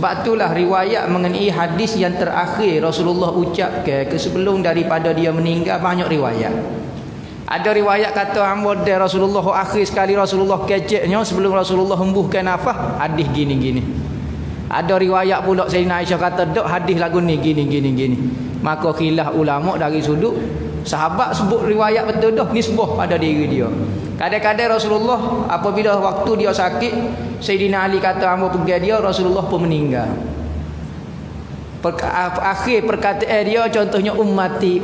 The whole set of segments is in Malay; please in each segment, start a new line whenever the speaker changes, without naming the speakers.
Sebab itulah riwayat mengenai hadis yang terakhir Rasulullah ucapkan ke sebelum daripada dia meninggal banyak riwayat. Ada riwayat kata model Rasulullah akhir sekali Rasulullah keceknya sebelum Rasulullah hembuhkan nafas, hadis gini-gini. Ada riwayat pula Sayyidina Aisyah kata dok hadis lagu ni gini. Maka khilaf ulama dari sudut sahabat sebut riwayat betul dah nisbah pada diri dia. Kadang-kadang Rasulullah apabila waktu dia sakit, Sayyidina Ali kata hamba pergi dia, Rasulullah pun meninggal. Akhir perkataan dia contohnya ummati.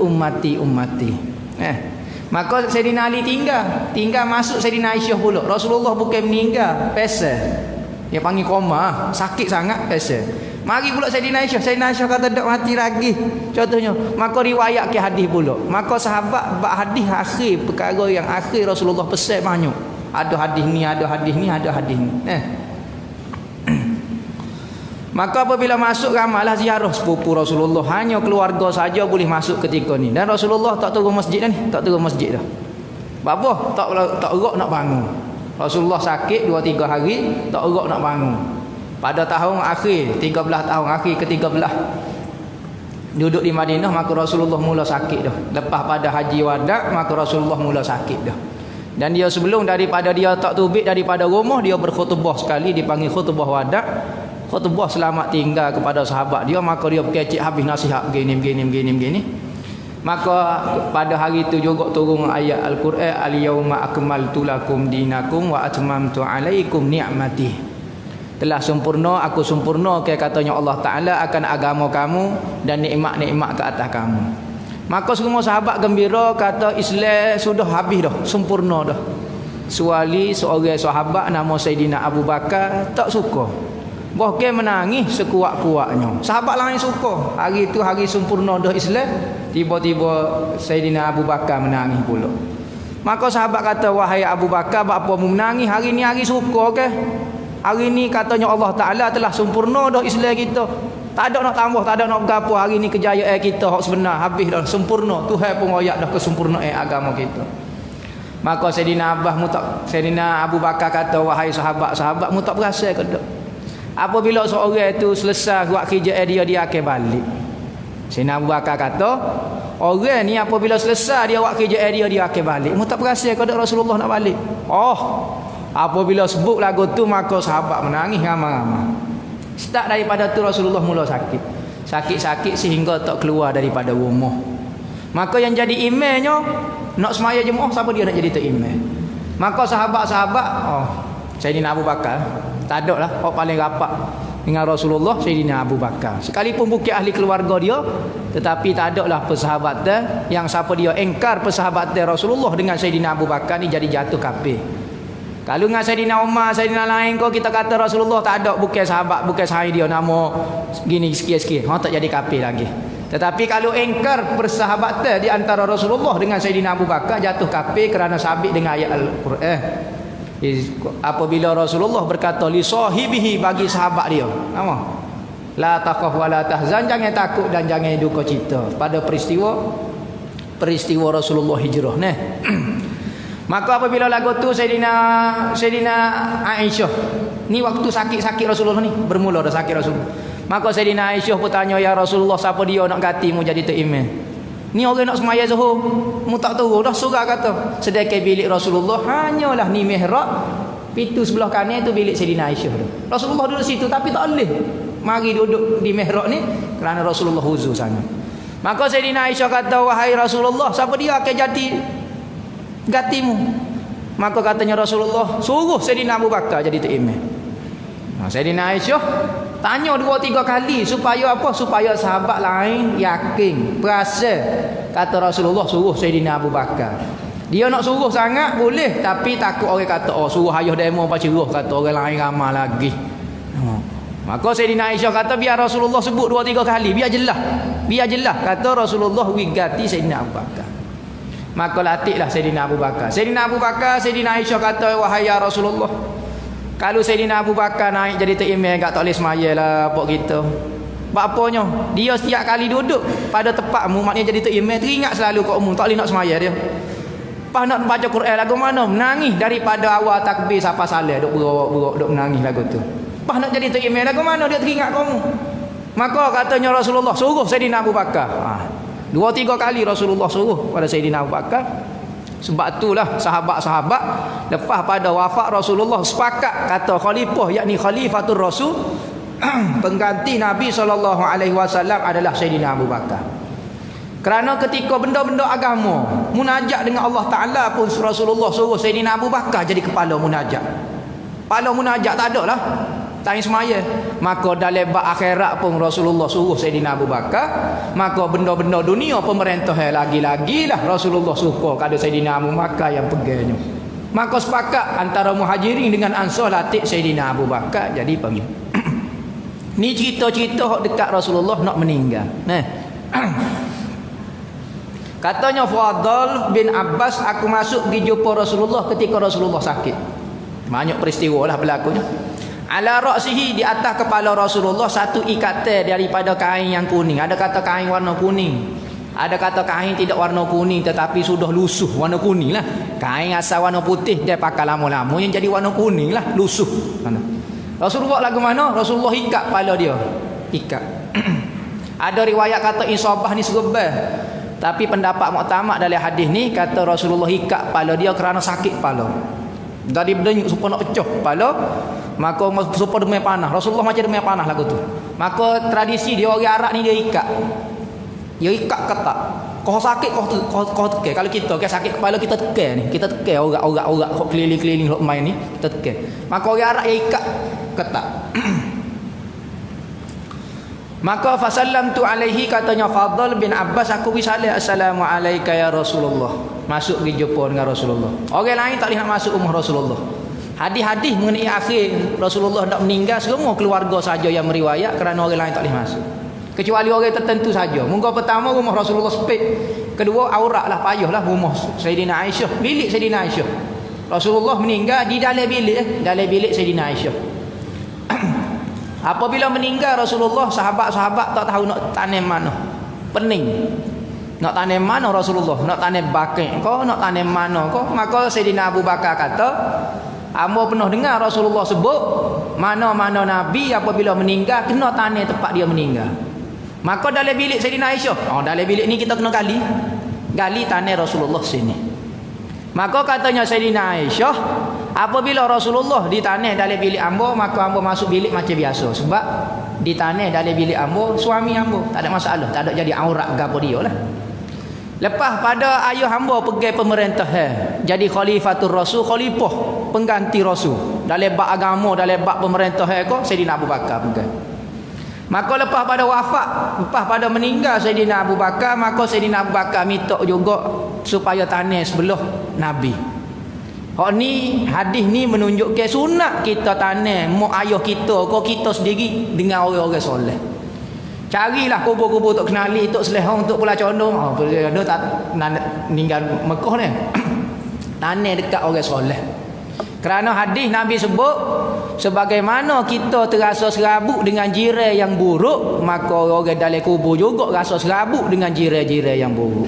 Maka Sayyidina Ali tinggal masuk Sayyidina Aisyah pula. Rasulullah bukan meninggal, pesel. Dia panggil koma, sakit sangat pesel. Mari pula Sayyidina Aisyah kata tak mati lagi. Contohnya, maka riwayat ke hadis pula. Maka sahabat bab hadis akhir perkara yang akhir Rasulullah pesan banyak. Ada hadis ni. Maka apabila masuk ramailah ziarah sepupu Rasulullah. Hanya keluarga saja boleh masuk ketika ni. Dan Rasulullah tak turun masjid dah ni. Tak turun masjid dah. Apa? Tak erak nak bangun. Rasulullah sakit 2-3 hari, tak erak nak bangun. Pada tahun akhir, 13 tahun akhir ke-13 duduk di Madinah, maka Rasulullah mula sakit dah. Lepas pada haji wada, maka Rasulullah mula sakit dah. Dan dia sebelum daripada dia tak tubik daripada rumah, dia berkhutbah sekali, dipanggil khutbah wada. Khutbah selamat tinggal kepada sahabat dia, maka dia kecik habis nasihat begini. Maka pada hari itu juga turun ayat Al-Quran, al-yauma akmaltu lakum dinakum wa atmamtu alaikum ni'mati. Telah sempurna, aku sempurna ke katanya Allah Ta'ala akan agama kamu dan nikmat-nikmat ke atas kamu. Maka semua sahabat gembira kata Islam sudah habis dah, sempurna dah. Suali seorang sahabat nama Sayyidina Abu Bakar tak suka. Bahkan menangis sekuat-kuatnya. Sahabat lain suka. Hari itu hari sempurna dah Islam. Tiba-tiba Sayyidina Abu Bakar menangis pula. Maka sahabat kata, wahai Abu Bakar, apa mu menangis? Hari ni hari suka ke? Hari ni katanya Allah Ta'ala telah sempurna dah Islam kita. Tak ada nak tambah, tak ada nak berapa. Hari ni kejayaan kita hak sebenar, habis dah sempurna. Tuhan pun royak dah kesempurnaan agama kita. Maka Sayyidina Abu Bakar kata, wahai sahabat mu tak berasa ke tak? Apabila seorang itu selesai buat kerja dia akan balik. Sayyidina Abu Bakar kata, orang ni apabila selesai dia buat kerja dia akan balik. Mu tak berasa ke tak Rasulullah nak balik? Apabila sebut lagu tu maka sahabat menangis ramai-ramai. Start daripada tu Rasulullah mula sakit. Sakit-sakit sehingga tak keluar daripada rumah. Maka yang jadi imamnya nak semaya jemaah, siapa dia nak jadi tu imam? Maka sahabat-sahabat, Sayyidina Abu Bakar, tak ada lah orang paling rapat dengan Rasulullah, Sayyidina Abu Bakar. Sekalipun bukan ahli keluarga dia, tetapi tak ada lah persahabatan yang siapa dia engkar persahabatan Rasulullah dengan Sayyidina Abu Bakar ni jadi jatuh kafir. Kalau dengan Sayyidina Umar, Sayyidina lain kau kita kata Rasulullah tak ada, bukan sahabat, bukan sahabat dia, nama gini sikit-sikit, tak jadi kafir lagi. Tetapi kalau engkar persahabatan di antara Rasulullah dengan Sayyidina Abu Bakar, jatuh kafir kerana sabit dengan ayat Al-Quran. Apabila Rasulullah berkata li sahibihi, bagi sahabat dia, apa? La takhaf wa la tahzan, jangan takut dan jangan duka cita pada peristiwa Rasulullah hijrah nah. Maka apabila lagu tu Sayyidina Aisyah, ni waktu sakit-sakit Rasulullah ni, bermula dah sakit Rasulullah. Maka Sayyidina Aisyah pun tanya, ya Rasulullah, siapa dia nak ganti mu jadi imam? Ni orang nak semaya Zuhur, mu tak tahu dah surah kata. Sedangkan bilik Rasulullah hanyalah ni mihrab, pintu sebelah kanan tu bilik Sayyidina Aisyah. Rasulullah duduk situ tapi tak boleh mari duduk di mihrab ni kerana Rasulullah huzur sangat. Maka Sayyidina Aisyah kata, wahai Rasulullah, siapa dia akan jadi gantimu? Maka katanya Rasulullah, suruh Sayyidina Abu Bakar jadi imam. Sayyidina Aisyah tanya 2-3 kali supaya apa? Supaya sahabat lain yakin, perasa. Kata Rasulullah, suruh Sayyidina Abu Bakar. Dia nak suruh sangat boleh, tapi takut orang kata, suruh ayah demo apa ceroh, kata orang lain ramai lagi. Maka Sayyidina Aisyah kata, biar Rasulullah sebut 2-3 kali, biar jelas. Kata Rasulullah, wigati Sayyidina Abu Bakar. Maka latihlah Sayyidina Abu Bakar. Sayyidina Aisyah kata, wahai ya Rasulullah, kalau Sayyidina Abu Bakar naik jadi imam, tak boleh semaya lah apa kita. Bapaknya, dia setiap kali duduk pada tempatmu, maknanya jadi imam, teringat selalu kat umum, tak boleh nak semaya dia. Pas nak baca Quran lagu mana, menangis daripada awal takbir sampai salat, duk berok-berok, duk menangis lagu tu. Lepas nak jadi tok imam lagu mana dia teringat kamu. Maka katanya Rasulullah suruh Saidina Abu Bakar. 2-3 kali Rasulullah suruh pada Saidina Abu Bakar. Sebab itulah sahabat-sahabat lepas pada wafat Rasulullah sepakat kata khalifah yakni khalifatul Rasul pengganti Nabi SAW adalah Saidina Abu Bakar. Kerana ketika benda-benda agama munajat dengan Allah Ta'ala pun Rasulullah suruh Saidina Abu Bakar jadi kepala munajat. Kepala munajat tak ada lah time semaya. Maka dalam bab akhirat pun Rasulullah suruh Saidina Abu Bakar. Maka benda-benda dunia pemerintah lagi-lagi lah Rasulullah suka kepada Saidina Abu Bakar yang pegangnya. Maka sepakat antara muhajirin dengan ansar latih Saidina Abu Bakar jadi panggil. Ni cerita-cerita dekat Rasulullah nak meninggal. Nah. Katanya Fadl bin Abbas, aku masuk pergi jumpa Rasulullah ketika Rasulullah sakit. Banyak peristiwa lah berlakunya. Ala ra'sihi, di atas kepala Rasulullah satu ikatan daripada kain yang kuning. Ada kata kain warna kuning, ada kata kain tidak warna kuning tetapi sudah lusuh warna kuning lah. Kain asal warna putih dia pakai lama-lama yang jadi warna kuning lah, lusuh. Rasulullah lagu mana? Rasulullah ikat kepala dia, ikat. Ada riwayat kata isabah ni serebah, tapi pendapat muktamad dalam hadis ni kata Rasulullah ikat kepala dia kerana sakit kepala. Dari berdenyut supaya nak pecah kepala, maka supaya demam panah. Rasulullah macam demam panah lagu tu. Maka tradisi dia orang Arab ni dia ikat. Dia ikat ketat. Kau sakit kau tekan. Kalau kita sakit kepala kita tekan ni. Kita tekan orang-orang keliling-keliling hok main ni kita tekan. Maka orang Arab dia ikat ketat. Maka fasallamtu alaihi, katanya Fadl bin Abbas, aku bisalah assalamu alayka ya Rasulullah. Masuk pergi jumpa dengan Rasulullah. Orang lain tak boleh nak masuk rumah Rasulullah. Hadis-hadis mengenai akhir Rasulullah nak meninggal semua keluarga saja yang meriwayat, kerana orang lain tak boleh masuk. Kecuali orang tertentu saja. Mungkin pertama rumah Rasulullah sempit. Kedua aurat lah, payahlah rumah Sayyidina Aisyah, bilik Sayyidina Aisyah. Rasulullah meninggal di dalam bilik Sayyidina Aisyah. Apabila meninggal Rasulullah, sahabat-sahabat tak tahu nak tanam mana. Pening. Nak tanam mana Rasulullah? Nak tanam bakit kau, nak tanam mana kau? Maka Sayyidina Abu Bakar kata, hamba pernah dengar Rasulullah sebut mana-mana Nabi apabila meninggal kena tanam tempat dia meninggal. Maka dalam bilik Sayyidina Aisyah, dalam bilik ni kita kena gali tanam Rasulullah sini. Maka katanya Sayyidina Aisyah, apabila Rasulullah ditanah dalam bilik hamba, maka hamba masuk bilik macam biasa. Sebab ditanah dalam bilik hamba suami hamba, tak ada masalah, tak ada jadi aurat ke apa dia lah. Lepas pada ayah hamba pergi pemerintah, jadi khalifatul Rasul, khalifah pengganti Rasul dalam bab agama, dalam bab pemerintah ko Sayyidina Abu Bakar pergi. Maka lepas pada wafat, lepas pada meninggal Sayyidina Abu Bakar, maka Sayyidina Abu Bakar minta juga supaya tanah sebelah Nabi. Hak ni, hadis ni menunjukkan sunat kita tanah mak ayah kita, kau kita sendiri dengan orang-orang soleh. Carilah kubur-kubur tok kenali, tok selehong, tok pula condong. Ada tak meninggal Mekah ni. Tanah dekat orang soleh. Kerana hadis Nabi sebut, sebagaimana kita terasa serabut dengan jiran yang buruk, maka orang dalam kubur juga rasa serabut dengan jiran-jiran yang buruk.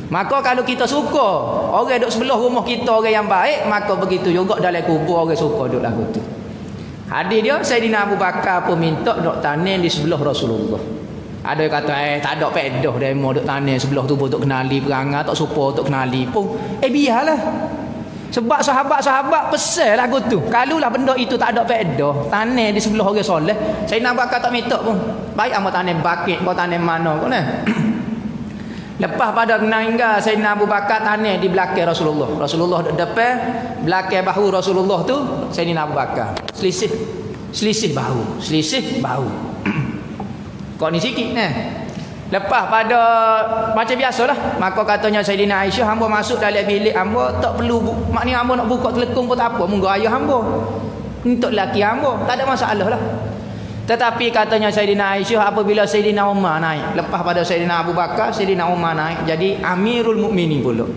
Maka kalau kita suka orang duduk sebelah rumah kita orang yang baik, maka begitu juga dalam kubur orang suka duduk lagu tu. Hadis dia Sayyidina Abu Bakar pun minta duduk tanam di sebelah Rasulullah. Ada yang kata tak ada pedah demo duduk tanam sebelah tu untuk kenali perangai, tak suka untuk kenali pun. Biarlah. Sebab sahabat-sahabat pesan lagu tu. Kalulah benda itu tak ada faedah, tanam di sebelah orang soleh, Sayyidina Abu Bakar tak minta pun. Baik amat tanam bakit, kau tanam mana kau nah. Lepas pada meninggal Sayyidina Abu Bakar, tanam di belakang Rasulullah. Rasulullah depan, belakang bahu Rasulullah tu Sayyidina Abu Bakar. Selisih bahu. Kau ni sikit nah. Lepas pada macam biasalah, maka katanya Sayyidina Aisyah, hamba masuk dalam bilik hamba, tak perlu maknanya hamba nak buka telekung pun tak apa, munggu ayah hamba, untuk lelaki hamba, tak ada masalah lah. Tetapi katanya Sayyidina Aisyah, apabila Sayyidina Umar naik, lepas pada Sayyidina Abu Bakar, Sayyidina Umar naik jadi Amirul Mukminin pula.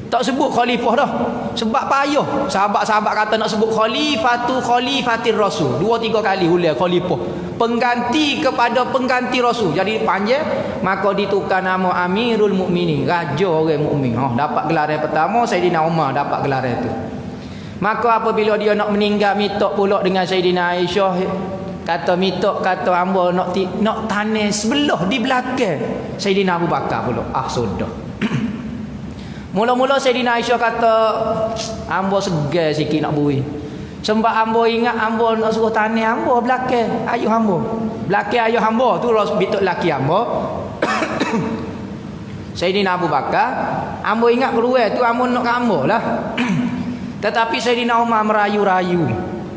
Tak sebut khalifah dah. Sebab payah. Sahabat-sahabat kata nak sebut khalifatir Rasul. 2-3 kali ulang khalifah. Pengganti kepada pengganti Rasul. Jadi panjang, maka ditukar nama Amirul Mukminin, raja orang mukmin. Dapat gelar yang pertama Sayyidina Umar dapat gelar itu. Maka apabila dia nak meninggal, minta pula dengan Sayyidina Aisyah, kata mitok kata hamba nak tanah sebelah di belakang Sayyidina Abu Bakar pula. Sudah. Mula-mula Sayyidina Aisyah kata hamba segar sikit nak bui. Sebab hamba ingat hamba nak suruh tanah hamba belakang ayuh hamba. Belakang ayuh hamba tu bitok laki hamba. Sayyidina Abu Bakar, hamba ingat keluar tu hamba nak ke hamba lah. Tetapi Sayyidina Umar merayu-rayu,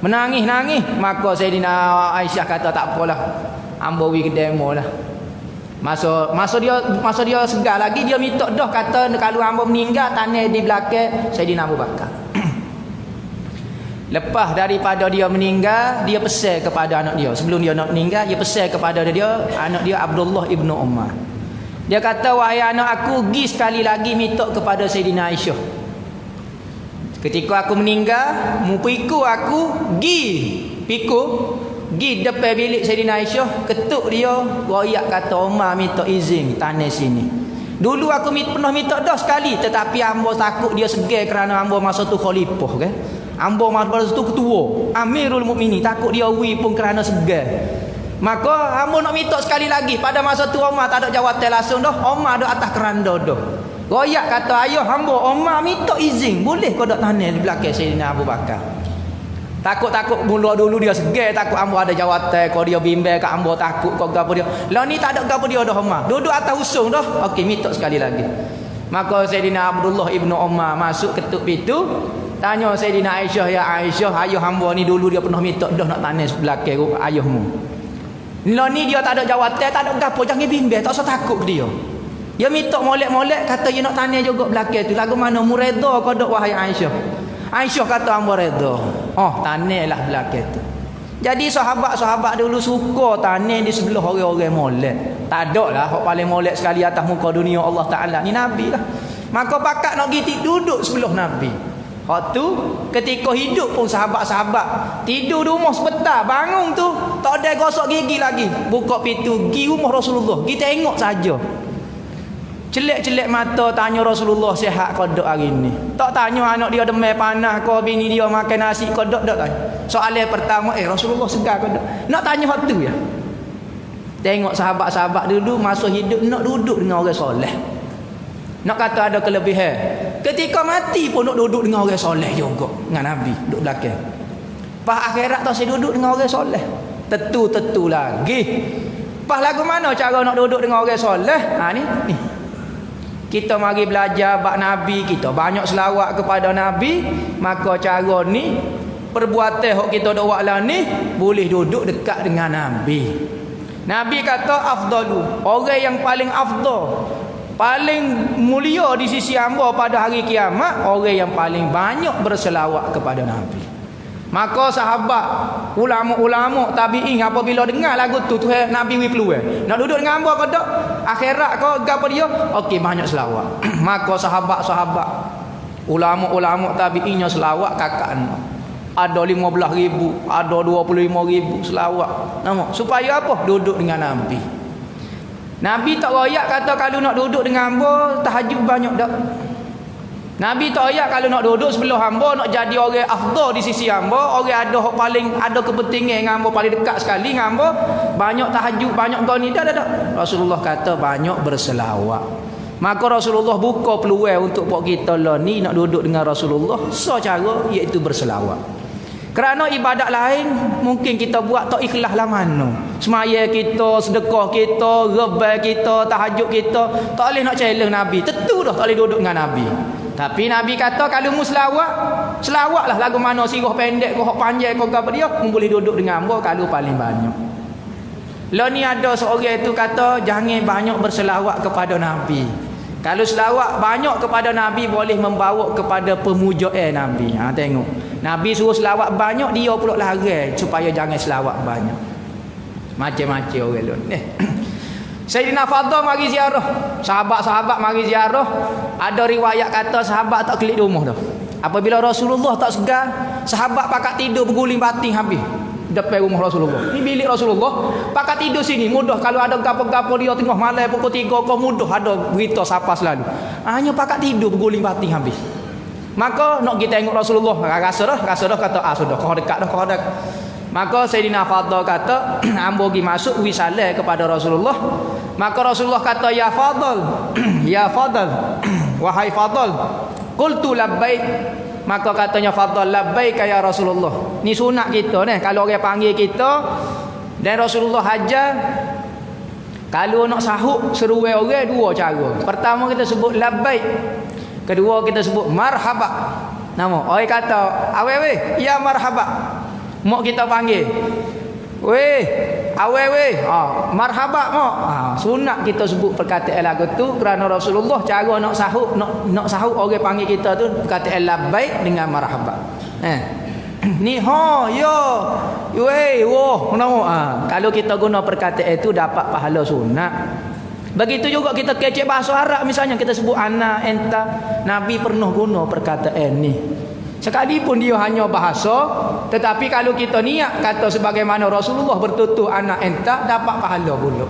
menangis-nangis. Maka Sayyidina Aisyah kata tak apalah, hamba pergi ke demo lah. Masa dia segar lagi, dia minta dah kata kalau hamba meninggal tanah di belakang Sayyidina Abu Bakar. Lepas daripada dia meninggal, dia pesan kepada anak dia. Sebelum dia nak meninggal, dia pesan kepada anak dia Abdullah ibnu Umar. Dia kata, wahai anak aku, pergi sekali lagi minta kepada Sayyidina Aisyah. Ketika aku meninggal, mu piku aku, pergi depan bilik Sayyidina Aisyah, ketuk dia, royak kata Umar minta izin tanah sini. Dulu aku pernah minta dah sekali, tetapi hamba takut dia segar kerana hamba masa tu khalifah kan. Hamba masa tu ketua, Amirul Mukminin, takut dia ui pun kerana segar. Maka hamba nak minta sekali lagi. Pada masa tu Umar tak ada jawatan langsung dah. Umar ada atas keranda dah. Royak kata ayah hamba Umar minta izin, boleh kau dak tanah di belakang Sayyidina Abu Bakar. Takut mula dulu dia segar, takut hamba ada jawatan, kau dia bimbang kat hamba, takut kau gapo dia. Lah ni tak ada gapo dia dah Umar. Duduk atas usung dah. Okey, minta sekali lagi. Maka Sayyidina Abdullah ibnu Umar masuk ketuk pintu, tanya Sayyidina Aisyah, ya Aisyah, ayah hamba ni dulu dia pernah minta dah nak tanah belakang ayahmu. Lah ni dia tak ada jawatan, tak ada gapo, jangan bimbang, tak usah takut dia. Dia minta molek-molek, kata dia nak tanya juga belakang tu. Lagu mana mu redha kau dok wahai Aisyah? Aisyah kata hamba redha. Tanahlah belakang tu. Jadi sahabat-sahabat dulu suka tanah di sebelah orang-orang molek. Tak ada lah hok paling molek sekali atas muka dunia Allah Taala ni Nabi lah. Maka pakat nak pergi duduk sebelah Nabi. Waktu ketika hidup pun sahabat-sahabat tidur di rumah sebentar, bangun tu tak ada gosok gigi lagi, buka pintu pergi rumah Rasulullah, pergi tengok saja. Celek-celek mata tanya Rasulullah sihat ke dak hari ni. Tak tanya anak dia demam panas ke, bini dia makan nasi ke dak tanya. Soalan pertama, Rasulullah segar ke dak? Nak tanya hak tu ya. Tengok sahabat-sahabat dulu masa hidup nak duduk dengan orang soleh. Nak kata ada kelebihan, ketika mati pun nak duduk dengan orang soleh juga, dengan Nabi duduk belakang. Pas akhirat tak saya duduk dengan orang soleh, tentu lagi. Pas lagu mana cara nak duduk dengan orang soleh? Ni kita mari belajar bab Nabi, kita banyak selawat kepada Nabi. Maka cara ni, perbuatan hok kita dak buat lah ni, boleh duduk dekat dengan Nabi. Nabi kata afdalu, orang yang paling afdal, paling mulia di sisi hamba pada hari kiamat, orang yang paling banyak berselawat kepada Nabi. Maka sahabat, ulama-ulama tabi'in apabila dengar lagu tu Nabi wi keluar, nak duduk dengan hamba ke tak? Akhirat ke gapo dia? Okey, banyak selawat. Maka sahabat-sahabat, ulama-ulama tabi'innya selawat kakak. Ada 15,000, ada 25,000 selawat. Nama supaya apa? Duduk dengan Nabi. Nabi tak royak kata kalau nak duduk dengan hamba tahajud banyak tak. Nabi tak royak kalau nak duduk sebelah hamba, nak jadi orang afdal di sisi hamba, orang ada paling ada kepentingan dengan hamba, paling dekat sekali dengan hamba, banyak tahajud, banyak gani dah. Rasulullah kata banyak berselawat. Maka Rasulullah buka peluang untuk buat kita lah ni nak duduk dengan Rasulullah. Cara iaitu berselawat. Kerana ibadat lain mungkin kita buat tak ikhlas lah mana. Semaya kita, sedekah kita, rebah kita, tahajud kita, tak boleh nak challenge Nabi. Tentu dah tak boleh duduk dengan Nabi. Tapi Nabi kata kalau mu selawatlah lagu mana sirah pendek kau panjang kau apa dia, mu boleh duduk dengan hamba kalau paling banyak. Lah ni ada seorang itu kata jangan banyak berselawat kepada Nabi. Kalau selawat banyak kepada Nabi boleh membawa kepada pemujaan Nabi. Tengok. Nabi suruh selawat banyak, dia pula larang supaya jangan selawat banyak. Macam-macam orang lain. Sayyidina Fadhal mari ziarah. Sahabat-sahabat mari ziarah. Ada riwayat kata sahabat tak kelik di rumah dah. Apabila Rasulullah tak segar, sahabat pakat tidur berguling bating habis depan rumah Rasulullah. Ni bilik Rasulullah, pakat tidur sini mudah. Kalau ada gapo-gapo dia tengah malam pukul 3 kau mudah ada berita siapa selalu. Hanya pakat tidur berguling bating habis. Maka nak kita tengok Rasulullah, rasa dah kata sudah kau dekat dah kau dah. Maka Sayyidina Fadl kata, ambo pergi masuk wisalah kepada Rasulullah. Maka Rasulullah kata, ya Fadl, ya Fadl, wahai Fadl, qultu labbaik. Maka katanya Fadl, labbaik ya Rasulullah. Ni sunat kita ni, kalau orang panggil kita dan Rasulullah hajar, kalau nak sahut seruai orang dua cara. Pertama kita sebut labbaik, kedua kita sebut marhaba. Nama orang kata, awe ya marhaba. Mak kita panggil, weh, awe weh, marhaba mak. Sunat kita sebut perkataan lagu tu kerana Rasulullah cara nak sahut orang panggil kita tu perkataan labbaik dengan marhaba. Ni yo, weh, wo, nama. Kalau kita guna perkataan itu dapat pahala sunat. Begitu juga kita kecek bahasa Arab, misalnya kita sebut ana, enta. Nabi pernah guna perkataan ni. Sekalipun dia hanya bahasa, tetapi kalau kita niat kata sebagaimana Rasulullah bertutur ana, enta, dapat pahala pula.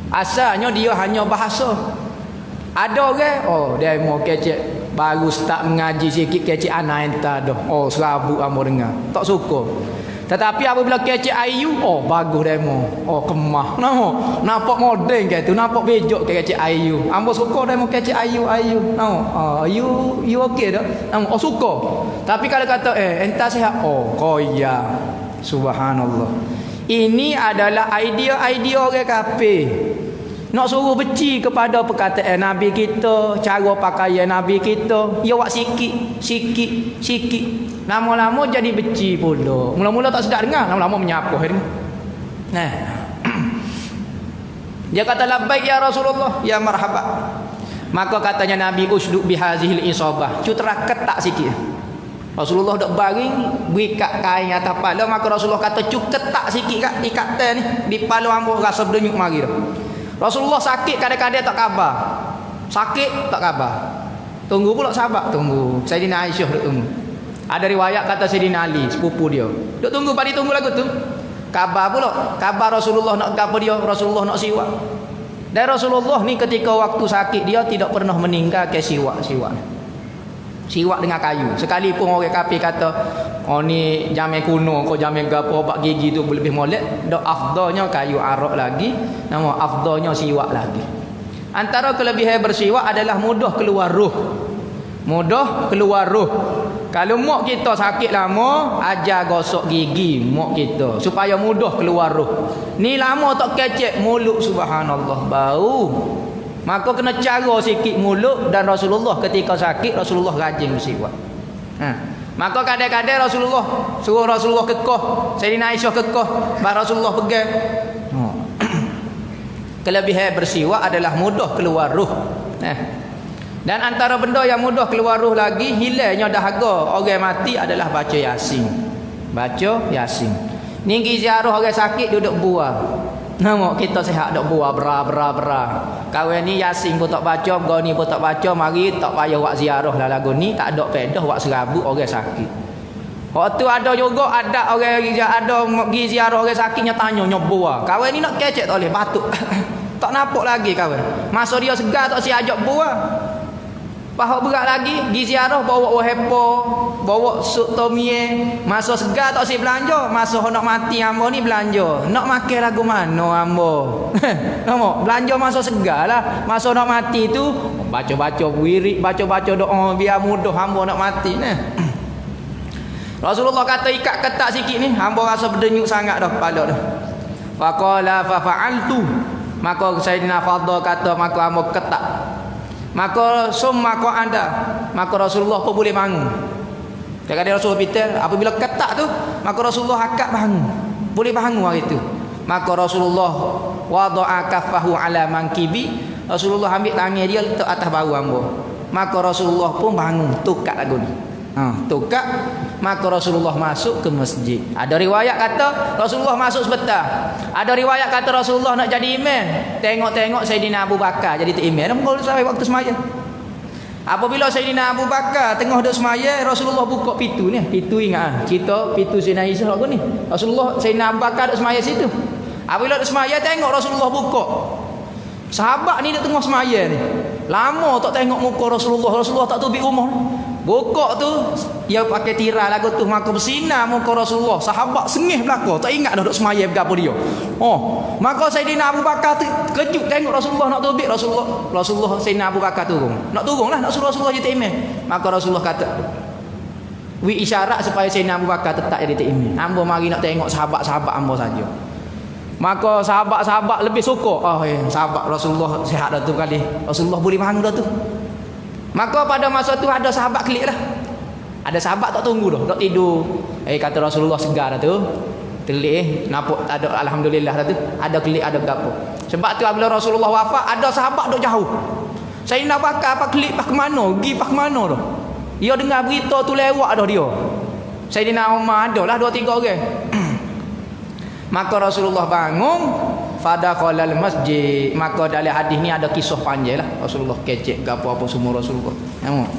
Asalnya dia hanya bahasa. Ada orang, dia mau kecek baru start mengaji sikit kecek ana, enta dah. Serabut amor dengar. Tak suka. Tetapi apabila kecek ayu, bagus demo. Kemah. Nampak moden ke tu, nampak bejok ke kecek ayu. Ambo suka demo kecek ayu. You okey dak? Suka. Tapi kalau kata entah sihat, koya. Subhanallah. Ini adalah idea orang kafir. Nak suruh benci kepada perkataan Nabi kita, cara pakaian Nabi kita, ya wak sikit. Lama-lama jadi benci pula. Mula-mula tak sedap dengar, lama-lama menyapuh dengar. Nah. Dia kata labbaik ya Rasulullah, ya marhaba. Maka katanya Nabi, usduk bihazihil isabah. Cutera ketak sikit. Rasulullah dok baring, berikat kain atas kepala, maka Rasulullah kata cuk ketak sikit kat ikatan ni di kepala hangpa rasa berdenyut mari dah. Rasulullah sakit kadang-kadang tak khabar. Sakit tak khabar. Tunggu pula sahabat tunggu. Sayyidina Aisyah duk tunggu. Ada riwayat kata Sayyidina Ali, sepupu dia. Duk tunggu padi tunggu lagu tu. Khabar pula. Khabar Rasulullah nak apa dia? Rasulullah nak siwak. Dan Rasulullah ni ketika waktu sakit dia tidak pernah meninggalkan siwak. Siwak dengan kayu. Sekalipun orang kafir kata, ni jamin kuno, kau jamin gapo obat gigi tu lebih molek, dak afdalnya kayu arak lagi, nama afdalnya siwak lagi. Antara kelebihan bersiwak adalah mudah keluar ruh. Kalau mak kita sakit lama, ajar gosok gigi mak kita supaya mudah keluar ruh. Ni lama tak kecek mulut, subhanallah, bau. Maka kena cara sikit mulut. Dan Rasulullah ketika sakit, Rasulullah rajin bersiwak. Maka kadang-kadang Rasulullah suruh Rasulullah kekeh, Sayyidina Aisyah kekeh, baru Rasulullah pegang. Kelebihan bersiwak adalah mudah keluar ruh. Dan antara benda yang mudah keluar ruh lagi, hilangnya dahaga orang mati adalah baca Yasin. Ni pergi ziarah orang sakit duduk buah. Nama kita sihat dok buah bera. Kawan ni Yasin pun tak baca, goni pun tak baca, mari tak payah buat ziarah lah lagu ni, tak ada pedah buat serabut orang sakit. Waktu ada juga ada orang ada pergi ziarah orang sakitnya tanya buah. Kawan ni nak kecek tak boleh batuk. Tak nampak lagi kawan. Masa dia segar tak si ajak buah. Pahak berat lagi, pergi ziarah bawa hepo, bawa sup tomie. Masa segar tak si belanja, masa nak mati hamba ni belanja. Nak makan lagu mana hamba? Nampak? Belanja masa segar lah. Masa nak mati tu baca-baca wirid, baca-baca doa biar mudah hamba nak mati ni. Rasulullah kata ikat ketak sikit ni, hamba rasa berdenyut sangat dah kepala dah. Faqala fa fa'altu. Maka Sayyidina Fadl kata, maka hamba ketak. Maka maka Rasulullah pun boleh bangun. Kadang-kadang Rasulullah bitar apabila ketak tu, maka Rasulullah akak bangun. Boleh bangun hari tu. Maka Rasulullah wada'a kaffahu ala mankibi. Rasulullah ambil tangan dia letak atas bahu hamba. Maka Rasulullah pun bangun, tukak lagu ni. Tukak, maka Rasulullah masuk ke masjid. Ada riwayat kata Rasulullah masuk sebentar. Ada riwayat kata Rasulullah nak jadi imam. Tengok-tengok Sayyidina Abu Bakar jadi imam. Mula sampai waktu semaya. Apabila Sayyidina Abu Bakar tengah duduk semaya, Rasulullah buka pintu ni. Pintu ingat cerita pintu Sayyidina Isa aku ni. Sayyidina Abu Bakar duduk semaya situ. Apabila duduk semaya tengok Rasulullah buka. Sahabat ni duduk tengah semaya ni. Lama tak tengok muka Rasulullah. Rasulullah tak tubik rumah ni. Bokok tu dia pakai tirai lagu tu maka bersinar muka Rasulullah. Sahabat sengih belaka, tak ingat dah duk semaya bergapo dia. Maka Sayyidina Abu Bakar tu kejut tengok Rasulullah nak tubik Rasulullah Sayyidina Abu Bakar turun. Nak turunlah nak suruh Rasulullah jadi imam. Maka Rasulullah kata isyarat supaya Sayyidina Abu Bakar tetap jadi imam. Hamba mari nak tengok sahabat-sahabat hamba saja. Maka sahabat-sahabat lebih suka. Sahabat Rasulullah sihat dah tu kali. Rasulullah boleh bangun dah tu. Maka pada masa tu ada sahabat kelik dah. Ada sahabat tak tunggu dah, tak tidur. Kata Rasulullah segar dah tu. Telik nampak ada alhamdulillah dah tu. Ada kelik ada gapo. Sebab tu apabila Rasulullah wafat ada sahabat duk jauh. Sayyidina Bakar apa kelik pas ke mana? Pergi pas ke mana dah? Dia dengar berita tu lewat dah dia. Sayyidina Umar adalah 2-3 orang. Maka Rasulullah bangun fadakhalal masjid. Maka dalam hadis ni ada kisah panjang lah. Rasulullah kecek ke apa-apa semua Rasulullah. Nampak?